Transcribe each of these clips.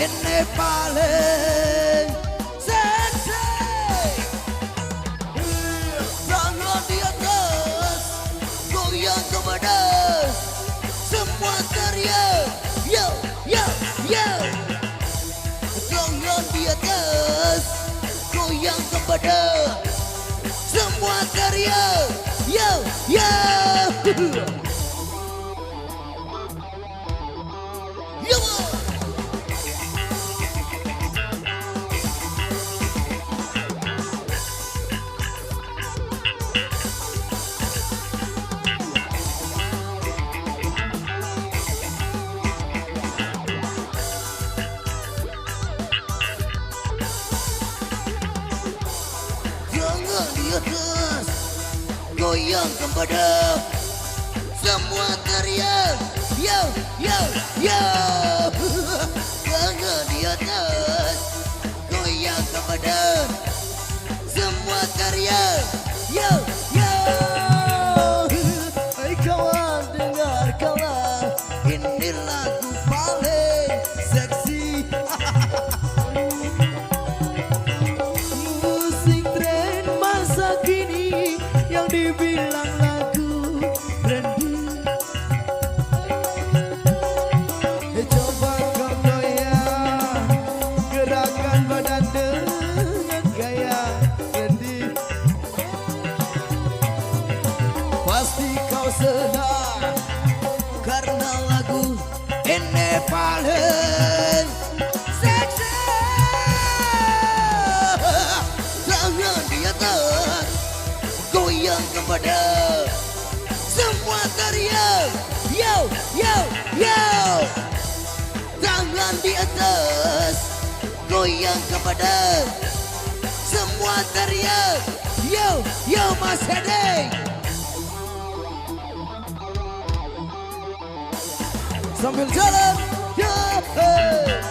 ini paling seksi. Tangan di atas, goyang kepada semua teriak. Yo, yo, yo. Tangan di atas, goyang kepada semua teriak. Yo, yo. Yo. Jangan di atas, goyang kepada semua teriak. Yo, yo, yo. Jangan di atas, goyang kepada semua teriak. Yo, yo. Hai kawan, dengarkanlah, ini lagu paling seksi. Musik tren masa kini yang dibilang lagu trendy. Coba kau goyang, gerakan badan dengan gaya trendy. Pasti kau senang karena lagu ini paling seksi. Tangan di atas, goyang kepada semua teriak. Yo, yo, yo. Tangan di atas, goyang kepada semua teriak. Yo, yo Mas Hedi. Sambil jalan, yo, hey.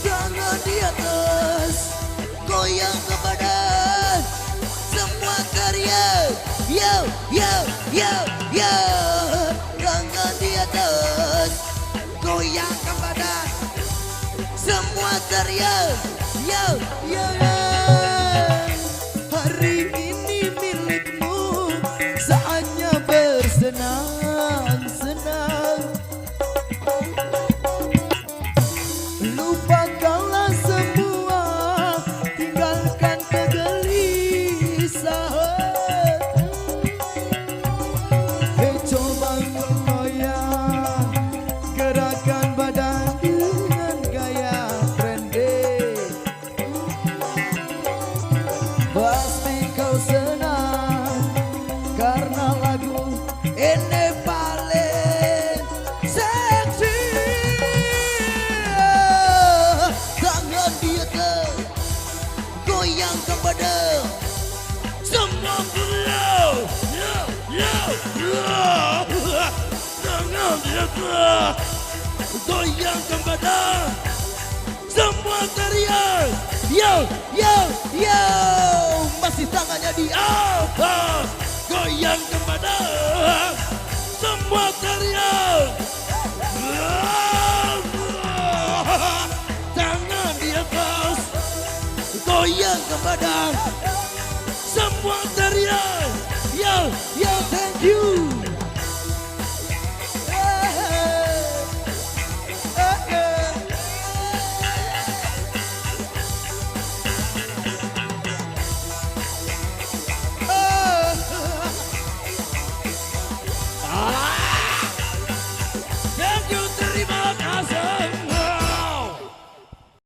Tangan di atas, goyang kepada semua teriak. Yo, yo, yo, yo. Tangan di atas, goyang kepada semua teriak. Yo, yo, yo. Hari ini milikmu, saatnya bersenang-senang. Lupakanlah semua, tinggalkan kegelisahan. Coba goyang, gerakan badan dengan gaya trendy. Pasti kau senang karena lagu ini paling seksi. Tangan di atas, goyang kepada semua beliau. Yo, yo, yo. Tangan di atas, goyang kepada semua teriak. Yo, yo, yo. Masih tangannya di atas, goyang kepada semua teriak. Tangan di atas, goyang kepada semua teriak. Yo, yo, thank you.